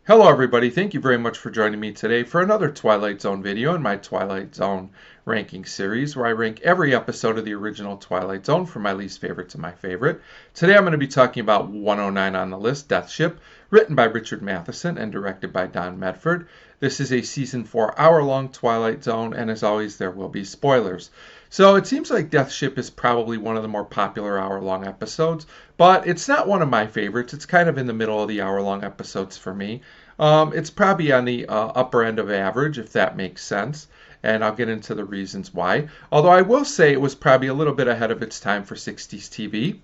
Hello everybody, thank you very much for joining me today for another Twilight Zone video in my Twilight Zone ranking series where I rank every episode of the original Twilight Zone from my least favorite to my favorite. Today I'm going to be talking about 109 on the list, Death Ship, written by Richard Matheson and directed by Don Medford. This is a season 4 hour-long Twilight Zone, and as always there will be spoilers. So it seems like Death Ship is probably one of the more popular hour-long episodes, but it's not one of my favorites. It's kind of in the middle of the hour-long episodes for me. It's probably on the upper end of average, if that makes sense, and I'll get into the reasons why. Although I will say it was probably a little bit ahead of its time for 60s TV.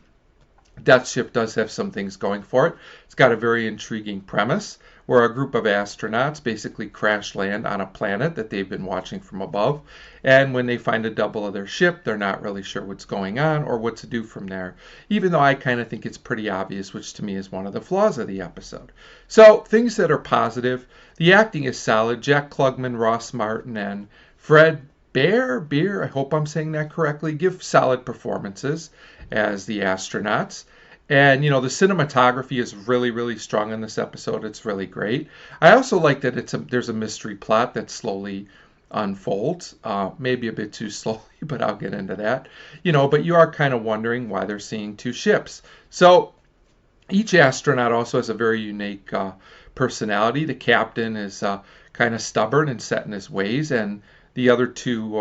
Death Ship does have some things going for it. It's got a very intriguing premise where a group of astronauts basically crash land on a planet that they've been watching from above. And when they find a double of their ship, they're not really sure what's going on or what to do from there. Even though I kind of think it's pretty obvious, which to me is one of the flaws of the episode. So, things that are positive. The acting is solid. Jack Klugman, Ross Martin, and Fred Beer, I hope I'm saying that correctly, give solid performances as the astronauts. And, the cinematography is really, really strong in this episode. It's really great. I also like that there's a mystery plot that slowly unfolds. Maybe a bit too slowly, but I'll get into that. But you are kind of wondering why they're seeing two ships. So each astronaut also has a very unique personality. The captain is kind of stubborn and set in his ways, and the other two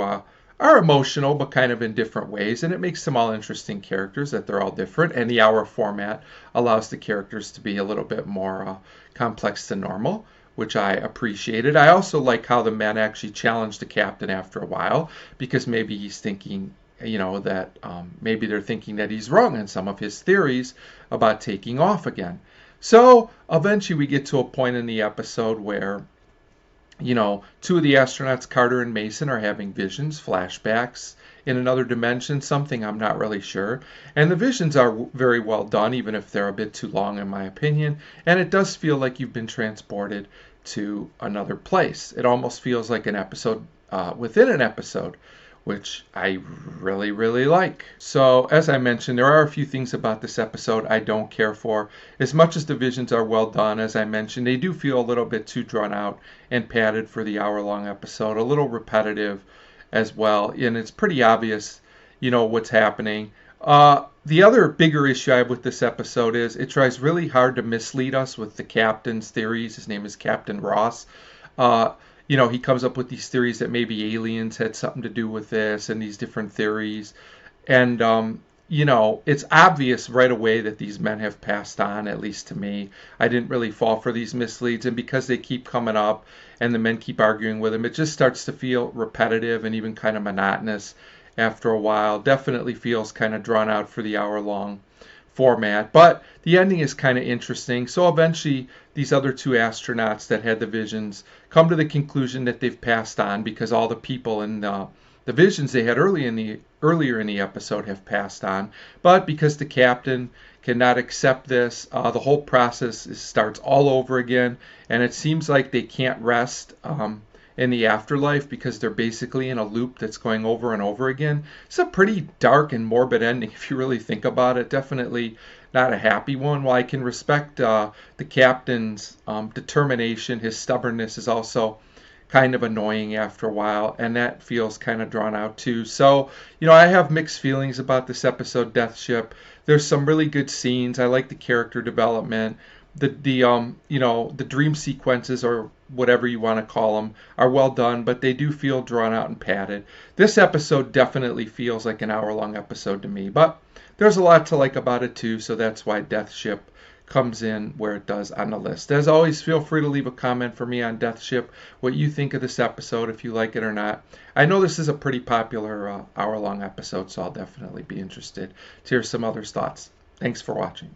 are emotional, but kind of in different ways, and it makes them all interesting characters that they're all different, and the hour format allows the characters to be a little bit more complex than normal, which I appreciated. I also like how the men actually challenge the captain after a while, because maybe he's thinking, that maybe they're thinking that he's wrong in some of his theories about taking off again. So eventually we get to a point in the episode where two of the astronauts, Carter and Mason, are having visions, flashbacks in another dimension, something I'm not really sure. And the visions are very well done, even if they're a bit too long in my opinion. And it does feel like you've been transported to another place. It almost feels like an episode within an episode, which I really, really like. So, as I mentioned, there are a few things about this episode I don't care for. As much as the visions are well done, as I mentioned, they do feel a little bit too drawn out and padded for the hour-long episode, a little repetitive as well, and it's pretty obvious, what's happening. The other bigger issue I have with this episode is it tries really hard to mislead us with the captain's theories. His name is Captain Ross. He comes up with these theories that maybe aliens had something to do with this and these different theories. And, it's obvious right away that these men have passed on, at least to me. I didn't really fall for these misleads. And because they keep coming up and the men keep arguing with them, it just starts to feel repetitive and even kind of monotonous after a while. Definitely feels kind of drawn out for the hour-long format, but the ending is kind of interesting. So eventually these other two astronauts that had the visions come to the conclusion that they've passed on because all the people in the visions they had earlier in the episode have passed on. But because the captain cannot accept this, the whole process starts all over again, and it seems like they can't rest in the afterlife because they're basically in a loop that's going over and over again. It's a pretty dark and morbid ending if you really think about it. Definitely not a happy one. While I can respect the captain's determination, his stubbornness is also kind of annoying after a while, and that feels kind of drawn out too. So, I have mixed feelings about this episode, Death Ship. There's some really good scenes. I like the character development. The dream sequences, or whatever you want to call them, are well done, but they do feel drawn out and padded. This episode definitely feels like an hour-long episode to me, but there's a lot to like about it too, so that's why Death Ship comes in where it does on the list. As always, feel free to leave a comment for me on Death Ship, what you think of this episode, if you like it or not. I know this is a pretty popular hour-long episode, so I'll definitely be interested to hear some others' thoughts. Thanks for watching.